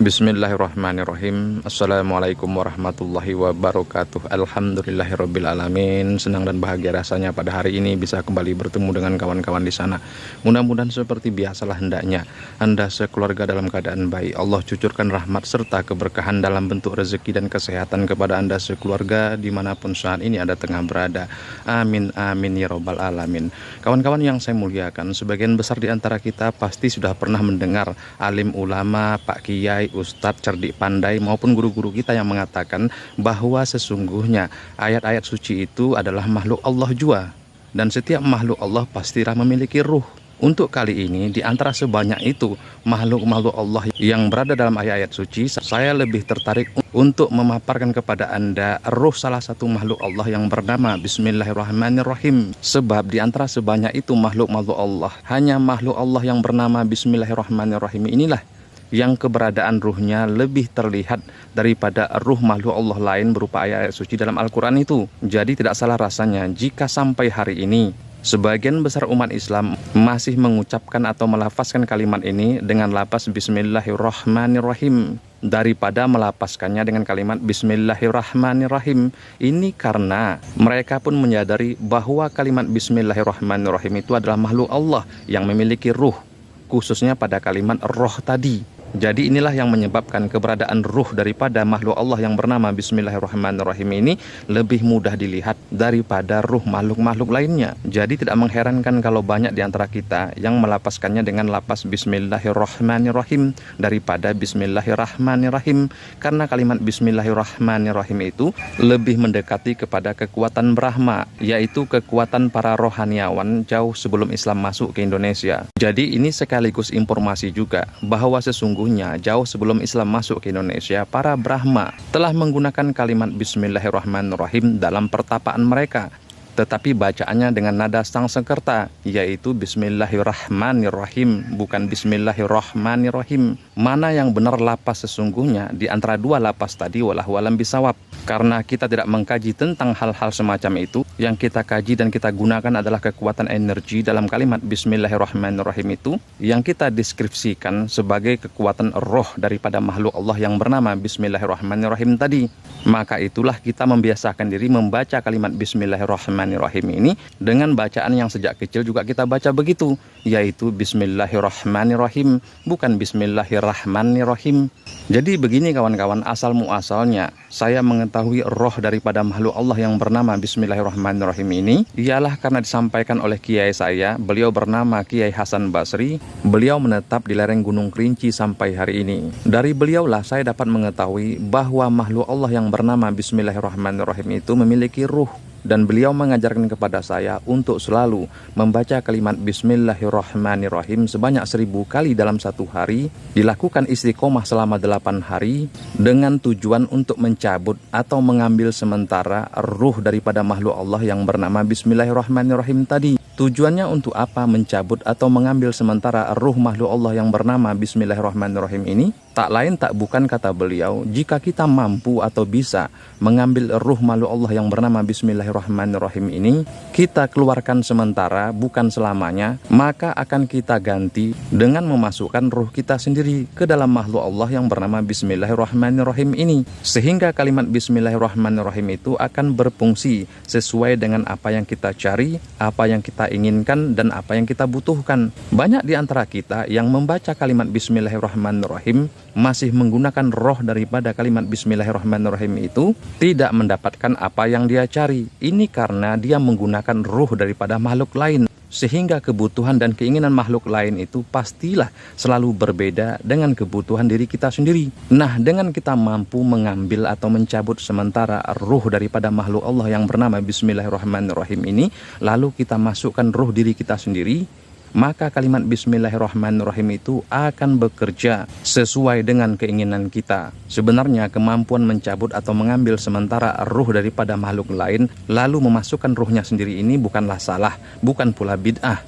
Bismillahirrahmanirrahim. Assalamualaikum warahmatullahi wabarakatuh. Alhamdulillahirrabbilalamin. Senang dan bahagia rasanya pada hari ini bisa kembali bertemu dengan kawan-kawan di sana. Mudah-mudahan seperti biasalah hendaknya Anda sekeluarga dalam keadaan baik. Allah cucurkan rahmat serta keberkahan dalam bentuk rezeki dan kesehatan kepada Anda sekeluarga dimanapun saat ini Anda tengah berada. Amin amin ya robbal alamin. Kawan-kawan yang saya muliakan, sebagian besar di antara kita pasti sudah pernah mendengar alim ulama, Pak Kiai, Ustadz cerdik pandai maupun guru-guru kita yang mengatakan bahwa sesungguhnya ayat-ayat suci itu adalah makhluk Allah jua, dan setiap makhluk Allah pastilah memiliki ruh. Untuk kali ini, di antara sebanyak itu makhluk-makhluk Allah yang berada dalam ayat-ayat suci, saya lebih tertarik untuk memaparkan kepada Anda ruh salah satu makhluk Allah yang bernama Bismillahirrahmanirrahim. Sebab di antara sebanyak itu makhluk-makhluk Allah, hanya makhluk Allah yang bernama Bismillahirrahmanirrahim inilah yang keberadaan ruhnya lebih terlihat daripada ruh makhluk Allah lain berupa ayat-ayat suci dalam Al-Quran itu. Jadi tidak salah rasanya jika sampai hari ini sebagian besar umat Islam masih mengucapkan atau melafazkan kalimat ini dengan lafaz Bismillahirrahmanirrahim daripada melafazkannya dengan kalimat Bismillahirrahmanirrahim. Ini karena mereka pun menyadari bahwa kalimat Bismillahirrahmanirrahim itu adalah makhluk Allah yang memiliki ruh, khususnya pada kalimat roh tadi. Jadi inilah yang menyebabkan keberadaan ruh daripada makhluk Allah yang bernama Bismillahirrahmanirrahim ini lebih mudah dilihat daripada ruh makhluk-makhluk lainnya. Jadi tidak mengherankan kalau banyak di antara kita yang melafazkannya dengan lapas Bismillahirrahmanirrahim daripada Bismillahirrahmanirrahim, karena kalimat Bismillahirrahmanirrahim itu lebih mendekati kepada kekuatan Brahma, yaitu kekuatan para rohaniawan jauh sebelum Islam masuk ke Indonesia. Jadi ini sekaligus informasi juga bahwa sesungguhnya jauh sebelum Islam masuk ke Indonesia, para Brahma telah menggunakan kalimat Bismillahirrahmanirrahim dalam pertapaan mereka, tetapi bacaannya dengan nada Sangsekerta, yaitu Bismillahirrahmanirrahim, bukan Bismillahirrahmanirrahim. Mana yang benar lapas sesungguhnya di antara dua lapas tadi, wallahu alam bisawab. Karena kita tidak mengkaji tentang hal-hal semacam itu, yang kita kaji dan kita gunakan adalah kekuatan energi dalam kalimat Bismillahirrahmanirrahim itu, yang kita deskripsikan sebagai kekuatan roh daripada makhluk Allah yang bernama Bismillahirrahmanirrahim tadi. Maka itulah kita membiasakan diri membaca kalimat Bismillahirrahmanirrahim ini dengan bacaan yang sejak kecil juga kita baca begitu, yaitu Bismillahirrahmanirrahim, bukan Bismillahirrahmanirrahim. Jadi begini kawan-kawan, asal muasalnya saya mengetahui roh daripada makhluk Allah yang bernama Bismillahirrahmanirrahim ini ialah karena disampaikan oleh kiai saya. Beliau bernama Kiai Hasan Basri. Beliau menetap di lereng Gunung Kerinci sampai hari ini. Dari beliaulah saya dapat mengetahui bahwa makhluk Allah yang bernama Bismillahirrahmanirrahim itu memiliki ruh. Dan beliau mengajarkan kepada saya untuk selalu membaca kalimat Bismillahirrahmanirrahim sebanyak 1000 kali dalam satu hari, dilakukan istiqomah selama 8 hari dengan tujuan untuk mencabut atau mengambil sementara ruh daripada makhluk Allah yang bernama Bismillahirrahmanirrahim tadi. Tujuannya untuk apa mencabut atau mengambil sementara ruh makhluk Allah yang bernama Bismillahirrahmanirrahim ini? Tak lain tak bukan, kata beliau, jika kita mampu atau bisa mengambil ruh makhluk Allah yang bernama Bismillahirrahmanirrahim ini, kita keluarkan sementara, bukan selamanya, maka akan kita ganti dengan memasukkan ruh kita sendiri ke dalam makhluk Allah yang bernama Bismillahirrahmanirrahim ini. Sehingga kalimat Bismillahirrahmanirrahim itu akan berfungsi sesuai dengan apa yang kita cari, apa yang kita inginkan, dan apa yang kita butuhkan. Banyak di antara kita yang membaca kalimat Bismillahirrahmanirrahim masih menggunakan roh daripada kalimat Bismillahirrahmanirrahim itu, tidak mendapatkan apa yang dia cari. Ini karena dia menggunakan ruh daripada makhluk lain, sehingga kebutuhan dan keinginan makhluk lain itu pastilah selalu berbeda dengan kebutuhan diri kita sendiri. Nah, dengan kita mampu mengambil atau mencabut sementara ruh daripada makhluk Allah yang bernama Bismillahirrahmanirrahim ini, lalu kita masukkan ruh diri kita sendiri, maka kalimat Bismillahirrahmanirrahim itu akan bekerja sesuai dengan keinginan kita. Sebenarnya kemampuan mencabut atau mengambil sementara ruh daripada makhluk lain lalu memasukkan ruhnya sendiri ini bukanlah salah, bukan pula bid'ah.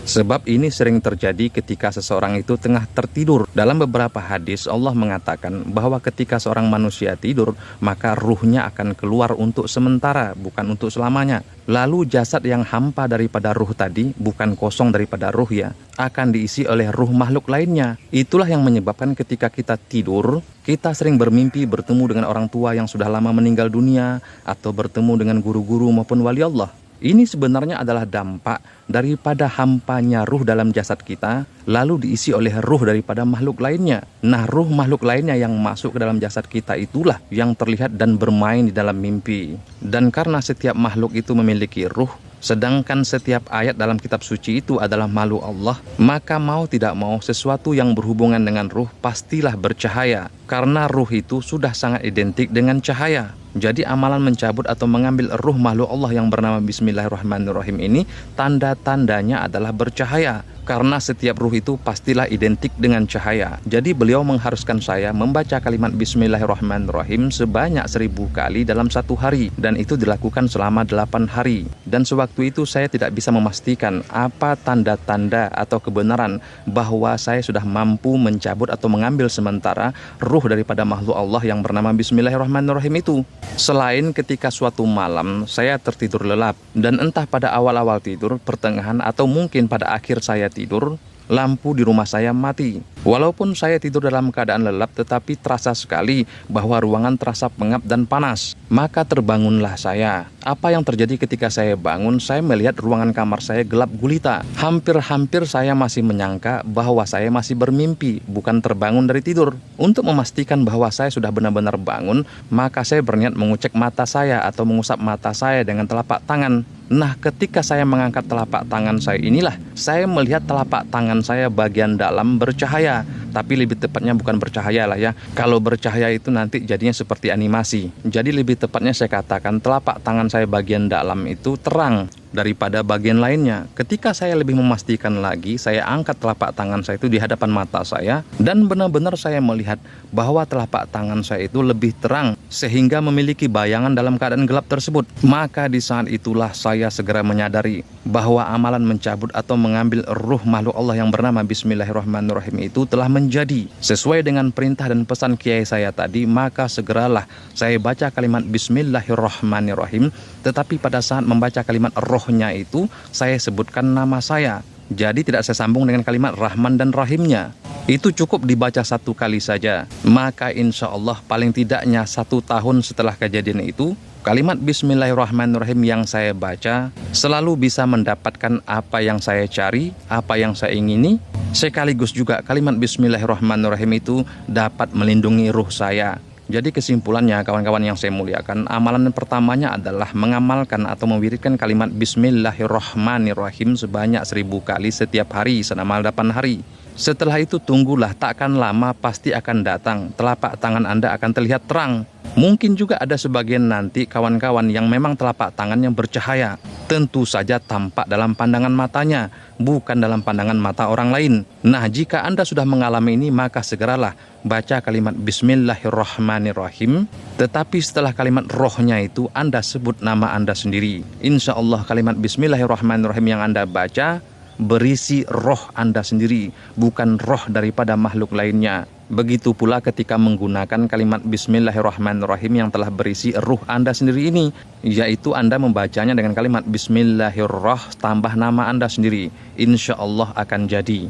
Sebab ini sering terjadi ketika seseorang itu tengah tertidur. Dalam beberapa hadis Allah mengatakan bahwa ketika seorang manusia tidur, maka ruhnya akan keluar untuk sementara, bukan untuk selamanya. Lalu jasad yang hampa daripada ruh tadi, bukan kosong daripada ruh ya, akan diisi oleh ruh makhluk lainnya. Itulah yang menyebabkan ketika kita tidur, kita sering bermimpi bertemu dengan orang tua yang sudah lama meninggal dunia, atau bertemu dengan guru-guru maupun wali Allah. Ini sebenarnya adalah dampak daripada hampanya ruh dalam jasad kita, lalu diisi oleh ruh daripada makhluk lainnya. Nah, ruh makhluk lainnya yang masuk ke dalam jasad kita itulah yang terlihat dan bermain di dalam mimpi. Dan karena setiap makhluk itu memiliki ruh, sedangkan setiap ayat dalam kitab suci itu adalah makhluk Allah, maka mau tidak mau sesuatu yang berhubungan dengan ruh pastilah bercahaya. Karena ruh itu sudah sangat identik dengan cahaya. Jadi amalan mencabut atau mengambil ruh makhluk Allah yang bernama Bismillahirrahmanirrahim ini, tanda-tandanya adalah bercahaya. Karena setiap ruh itu pastilah identik dengan cahaya. Jadi beliau mengharuskan saya membaca kalimat Bismillahirrahmanirrahim sebanyak 1000 kali dalam satu hari. Dan itu dilakukan selama 8 hari. Dan sewaktu itu saya tidak bisa memastikan apa tanda-tanda atau kebenaran bahwa saya sudah mampu mencabut atau mengambil sementara ruh daripada makhluk Allah yang bernama Bismillahirrahmanirrahim itu. Selain ketika suatu malam saya tertidur lelap. Dan entah pada awal-awal tidur, pertengahan, atau mungkin pada akhir saya tidur, lampu di rumah saya mati. Walaupun saya tidur dalam keadaan lelap, tetapi terasa sekali bahwa ruangan terasa pengap dan panas. Maka terbangunlah saya. Apa yang terjadi ketika saya bangun? Saya melihat ruangan kamar saya gelap gulita. Hampir-hampir saya masih menyangka bahwa saya masih bermimpi, bukan terbangun dari tidur. Untuk memastikan bahwa saya sudah benar-benar bangun, maka saya berniat mengucek mata saya atau mengusap mata saya dengan telapak tangan. Nah, ketika saya mengangkat telapak tangan saya inilah, saya melihat telapak tangan saya bagian dalam bercahaya. Tapi lebih tepatnya bukan bercahaya lah ya. Kalau bercahaya itu nanti jadinya seperti animasi. Jadi lebih tepatnya saya katakan telapak tangan saya bagian dalam itu terang daripada bagian lainnya. Ketika saya lebih memastikan lagi, saya angkat telapak tangan saya itu di hadapan mata saya, dan benar-benar saya melihat bahwa telapak tangan saya itu lebih terang sehingga memiliki bayangan dalam keadaan gelap tersebut. Maka di saat itulah saya segera menyadari bahwa amalan mencabut atau mengambil ruh makhluk Allah yang bernama Bismillahirrahmanirrahim itu telah menjadi sesuai dengan perintah dan pesan kiai saya tadi. Maka segeralah saya baca kalimat Bismillahirrahmanirrahim, tetapi pada saat membaca kalimat rohnya itu saya sebutkan nama saya. Jadi tidak saya sambung dengan kalimat Rahman dan Rahimnya. Itu cukup dibaca 1 kali saja. Maka insya Allah paling tidaknya 1 tahun setelah kejadian itu, kalimat Bismillahirrahmanirrahim yang saya baca selalu bisa mendapatkan apa yang saya cari, apa yang saya ingini. Sekaligus juga kalimat Bismillahirrahmanirrahim itu dapat melindungi ruh saya. Jadi kesimpulannya kawan-kawan yang saya muliakan, amalan pertamanya adalah mengamalkan atau mewiridkan kalimat Bismillahirrahmanirrahim sebanyak 1000 kali setiap hari selama 8 hari. Setelah itu tunggulah, tak akan lama pasti akan datang, telapak tangan Anda akan terlihat terang. Mungkin juga ada sebagian nanti kawan-kawan yang memang telapak tangan yang bercahaya. Tentu saja tampak dalam pandangan matanya, bukan dalam pandangan mata orang lain. Nah, jika Anda sudah mengalami ini, maka segeralah baca kalimat Bismillahirrahmanirrahim. Tetapi setelah kalimat rohnya itu, Anda sebut nama Anda sendiri. Insya Allah kalimat Bismillahirrahmanirrahim yang Anda baca berisi roh Anda sendiri, bukan roh daripada makhluk lainnya. Begitu pula ketika menggunakan kalimat Bismillahirrahmanirrahim yang telah berisi ruh Anda sendiri ini, yaitu Anda membacanya dengan kalimat Bismillahirrahmanirrahim tambah nama Anda sendiri. Insya Allah akan jadi.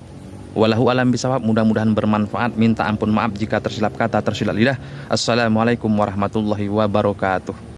Wallahu alam bisawab, mudah-mudahan bermanfaat. Minta ampun maaf jika tersilap kata, tersilap lidah. Assalamualaikum warahmatullahi wabarakatuh.